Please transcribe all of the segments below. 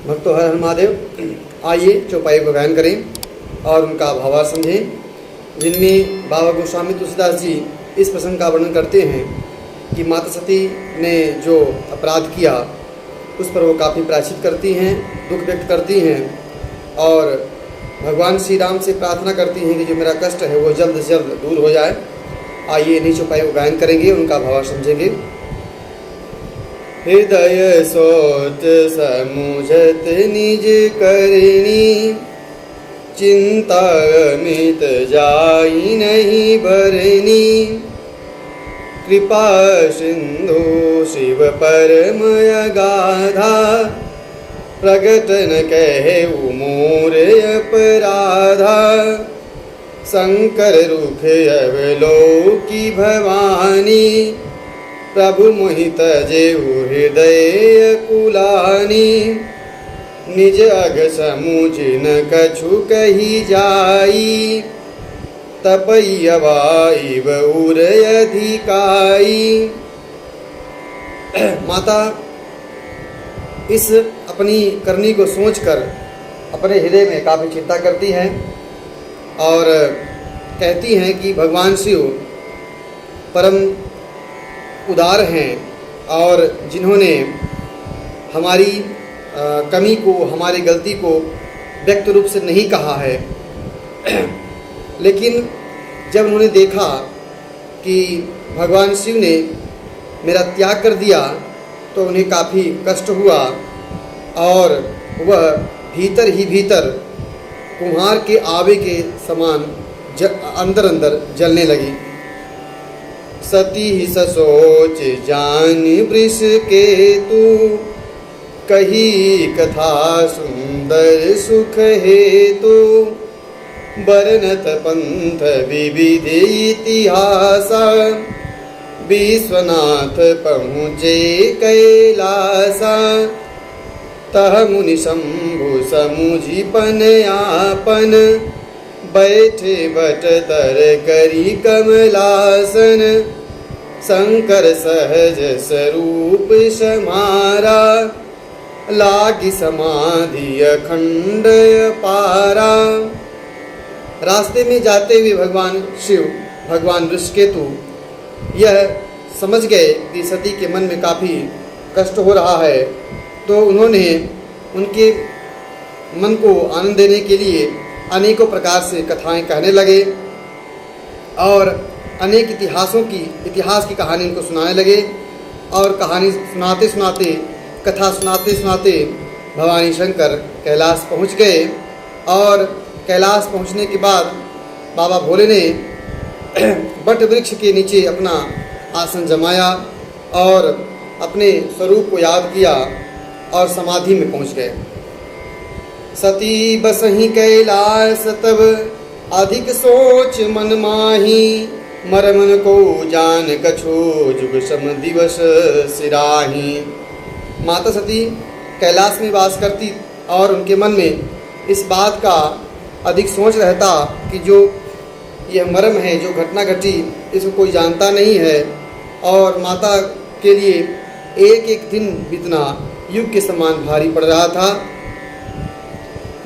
भक्तों हर हर महादेव। आइए चौपाई को गायन करें और उनका भावार्थ समझें, जिनमें बाबा गोस्वामी तुलसीदास जी इस प्रसंग का वर्णन करते हैं कि माता सती ने जो अपराध किया उस पर वो काफ़ी प्रायश्चित करती हैं, दुख व्यक्त करती हैं और भगवान श्री राम से प्रार्थना करती हैं कि जो मेरा कष्ट है वो जल्द से जल्द दूर हो जाए। आइए इन्हीं चौपाई को गायन करेंगे, उनका भावार्थ समझेंगे। हृदय सोच समुझत निज करनी, चिंता मित जाई नहीं भरनी। कृपा सिंधु शिव परम अगाधा, प्रगट न कहे मोर अपराधा। शंकर रुख अवलोकी भवानी, प्रभु मोहित जेहु हृदय कुलानी। निज अग समुझ न कछु कही जाई, तपयवाई उर अधिकाई। माता इस अपनी करनी को सोचकर अपने हृदय में काफ़ी चिंता करती हैं और कहती हैं कि भगवान शिव परम उदार हैं और जिन्होंने हमारी कमी को, हमारी गलती को व्यक्त रूप से नहीं कहा है, लेकिन जब उन्होंने देखा कि भगवान शिव ने मेरा त्याग कर दिया तो उन्हें काफ़ी कष्ट हुआ और वह भीतर ही भीतर कुम्हार के आवे के समान अंदर अंदर जलने लगी। सती ससोच जान वृष के तू, कही कथा सुंदर सुख हेतु। बरनत पंथ विविध इतिहास, विश्वनाथ पहुँचे कैलास। तह मुनि शंभु समुझि पन आपन, बैठे बट तर करी कमलासन। शंकर सहज स्वरूप समारा, लागी समाधि अखंड पारा। रास्ते में जाते हुए भगवान शिव, भगवान वृषकेतु यह समझ गए कि सती के मन में काफ़ी कष्ट हो रहा है, तो उन्होंने उनके मन को आनंद देने के लिए अनेकों प्रकार से कथाएं कहने लगे और अनेक इतिहास की कहानी उनको सुनाने लगे। और कहानी सुनाते सुनाते, कथा सुनाते सुनाते भवानी शंकर कैलाश पहुंच गए और कैलाश पहुंचने के बाद बाबा भोले ने बट वृक्ष के नीचे अपना आसन जमाया और अपने स्वरूप को याद किया और समाधि में पहुंच गए। सती बसहि कैलाश तब, अधिक सोच मन माही। मरमन को जान कछो जुग सम दिवस सिराही। माता सती कैलाश में वास करती और उनके मन में इस बात का अधिक सोच रहता कि जो यह मर्म है, जो घटना घटी, इसको कोई जानता नहीं है और माता के लिए एक एक दिन बीतना युग के समान भारी पड़ रहा था।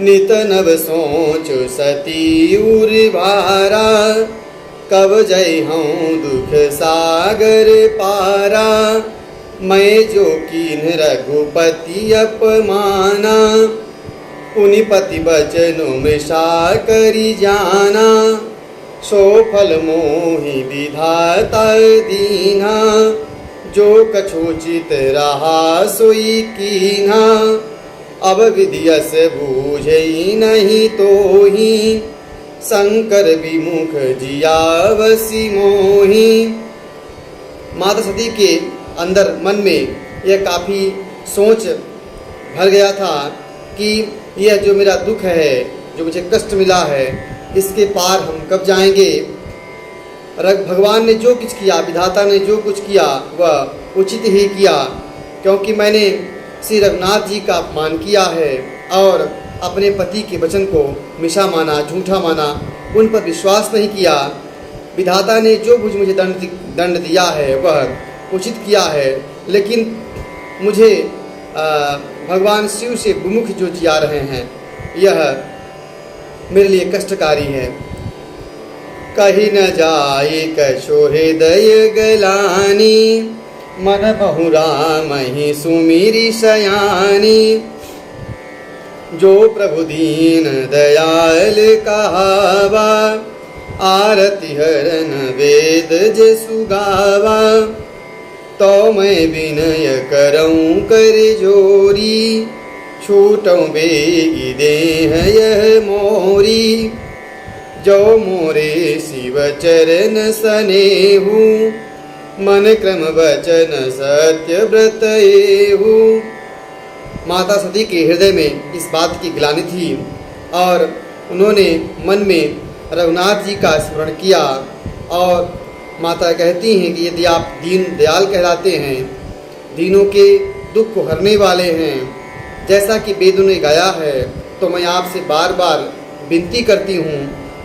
नित नव सोच सती उर भारा, कब जय हूँ दुख सागर पारा। मैं जो कीन रघुपति अपमाना, पुनि पति बचनु मृषा करी जाना। सो फल मोहि विधाता दीना, जो कछुचित रहा सोई कीन्हा। अब विधियस बूझई नहीं तो ही, शंकर विमुख जियावसी मोही। माता सती के अंदर मन में यह काफ़ी सोच भर गया था कि यह जो मेरा दुख है, जो मुझे कष्ट मिला है, इसके पार हम कब जाएंगे। भगवान ने जो कुछ किया, विधाता ने जो कुछ किया वह उचित ही किया, क्योंकि मैंने श्री रघुनाथ जी का अपमान किया है और अपने पति के वचन को मिशा माना, झूठा माना, उन पर विश्वास नहीं किया। विधाता ने जो मुझे दंड दिया है वह उचित किया है, लेकिन मुझे भगवान शिव से विमुख जो जा रहे हैं, यह मेरे लिए कष्टकारी है। कहीं न जाए कछो हृदय गलानी, मन बहु राम ही सुमिरि सयानी। जो प्रभु दीन दयाल कहावा, आरती हरन वेद जे सुगावा। तो मैं विनय करऊँ कर जोरी, छूटऊँ बेगी देह यह मोरी। जो मोरे शिव चरण सनेहु, मन क्रम वचन सत्य व्रत एहु। माता सती के हृदय में इस बात की ग्लानि थी और उन्होंने मन में रघुनाथ जी का स्मरण किया। और माता कहती हैं कि यदि आप दीन दयाल कहलाते हैं, दीनों के दुख को हरने वाले हैं, जैसा कि वेदों ने गाया है, तो मैं आपसे बार बार विनती करती हूँ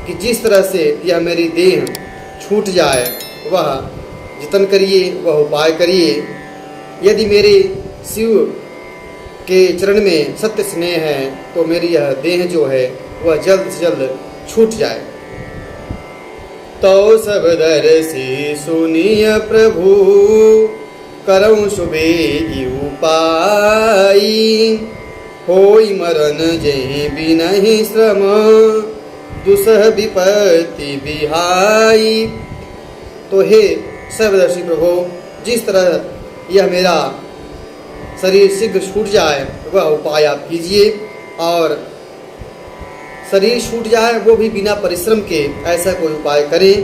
कि जिस तरह से यह मेरी देह छूट जाए, वह जतन करिए, वह उपाय करिए। यदि मेरे शिव के चरण में सत्य स्नेह है, तो मेरी यह देह जो है वह जल्द से जल्द छूट जाए। तो सब दर्शी सुनिय प्रभु, करऊँ शुभे उपाय। होई मरण जय बिनहि श्रम, दुसह विपत्ति बिहाई। तो हे सर्वदर्शी प्रभु, जिस तरह यह मेरा शरीर शीघ्र छूट जाए, वह उपाय आप कीजिए। और शरीर छूट जाए वो भी बिना परिश्रम के, ऐसा कोई उपाय करें,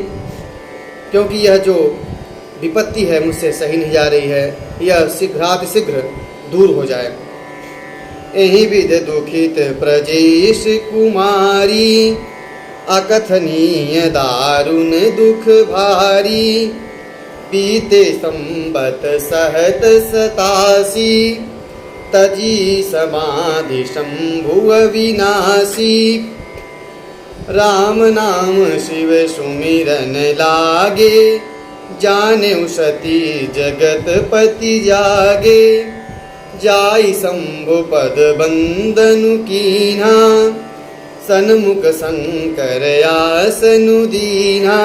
क्योंकि यह जो विपत्ति है मुझसे सही नहीं जा रही है, यह शीघ्रातिशीघ्र दूर हो जाए। एहि विध दुखित प्रजेश कुमारी, अकथनीय दारुण दुख भारी। बीते संबत सहत 87, तजी समाधि शंभु अविनाशी। राम नाम शिव सुमिरन लागे, जाने सती जगत पति जागे। जाई शंभु पद बंदनु कीन्हा, सन्मुख शंकर आसनु दीन्हा।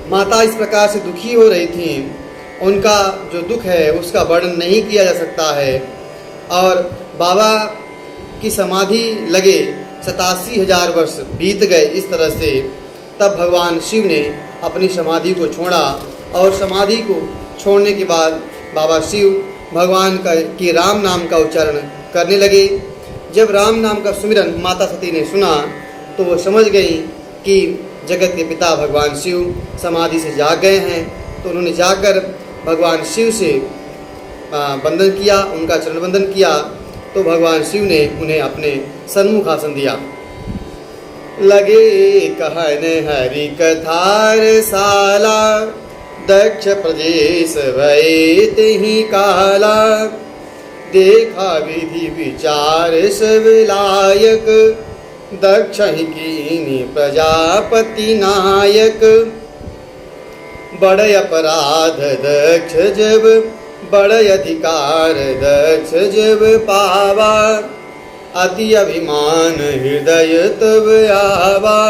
माता इस प्रकार से दुखी हो रही थी, उनका जो दुख है उसका वर्णन नहीं किया जा सकता है। और बाबा की समाधि लगे 87,000 वर्ष बीत गए इस तरह से। तब भगवान शिव ने अपनी समाधि को छोड़ा, और समाधि को छोड़ने के बाद बाबा शिव भगवान के राम नाम का उच्चारण करने लगे। जब राम नाम का सुमिरन माता सती ने सुना, तो वो समझ गई कि जगत के पिता भगवान शिव समाधि से जाग गए हैं। तो उन्होंने जाकर भगवान शिव से वंदन किया, उनका चरण वंदन किया। तो भगवान शिव ने उन्हें अपने सन्मुख आसन दिया। लगे कहन हरि कथार साला, दक्ष प्रदेश भये तिहि काला। देखा विधि विचार सब लायक, दक्ष ही कीनी प्रजापति नायक। बड़े अपराध दक्ष जब, बड़े अधिकार दक्ष जब पावा। अति अभिमान हृदय तब आवा,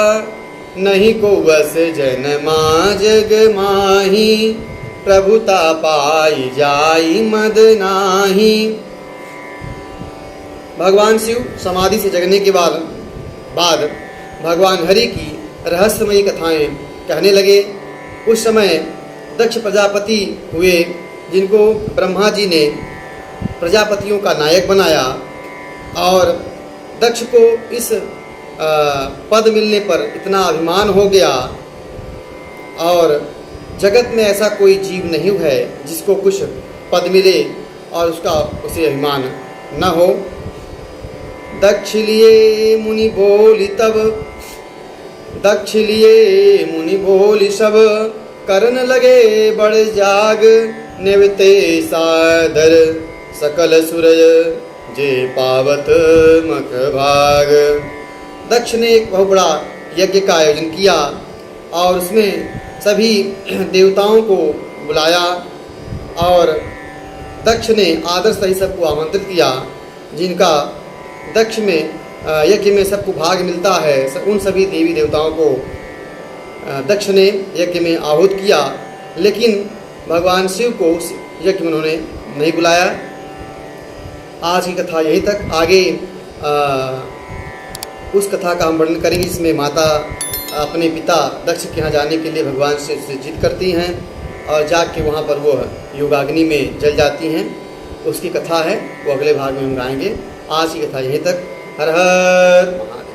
नहीं को बस जनमा जग माही। प्रभुता पाई जाई मद नाही। भगवान शिव समाधि से जगने के बाद भगवान हरि की रहस्यमयी कथाएं कहने लगे। उस समय दक्ष प्रजापति हुए, जिनको ब्रह्मा जी ने प्रजापतियों का नायक बनाया। और दक्ष को इस पद मिलने पर इतना अभिमान हो गया, और जगत में ऐसा कोई जीव नहीं है जिसको कुछ पद मिले और उसे अभिमान न हो। दक्ष लिए मुनि बोली तब, दक्ष लिए मुनि बोली सब। करन लगे बड़ जाग, निवते सादर सकल सूरज। जे पावत मख भाग। दक्ष ने एक बहुत बड़ा यज्ञ का आयोजन किया, और उसमें सभी देवताओं को बुलाया, और दक्ष ने आदर सही सबको आमंत्रित किया। जिनका दक्ष में यज्ञ में सबको भाग मिलता है, उन सभी देवी देवताओं को दक्ष ने यज्ञ में आहूत किया, लेकिन भगवान शिव को उस यज्ञ में उन्होंने नहीं बुलाया। आज की कथा यहीं तक। आगे उस कथा का हम वर्णन करेंगे जिसमें माता अपने पिता दक्ष के यहाँ जाने के लिए भगवान शिव से जिद करती हैं और जाके वहाँ पर वो योगाग्नि में जल जाती हैं। उसकी कथा है वो अगले भाग में हम गाएंगे। आज की कथा यहीं तक। हर हर महादेव।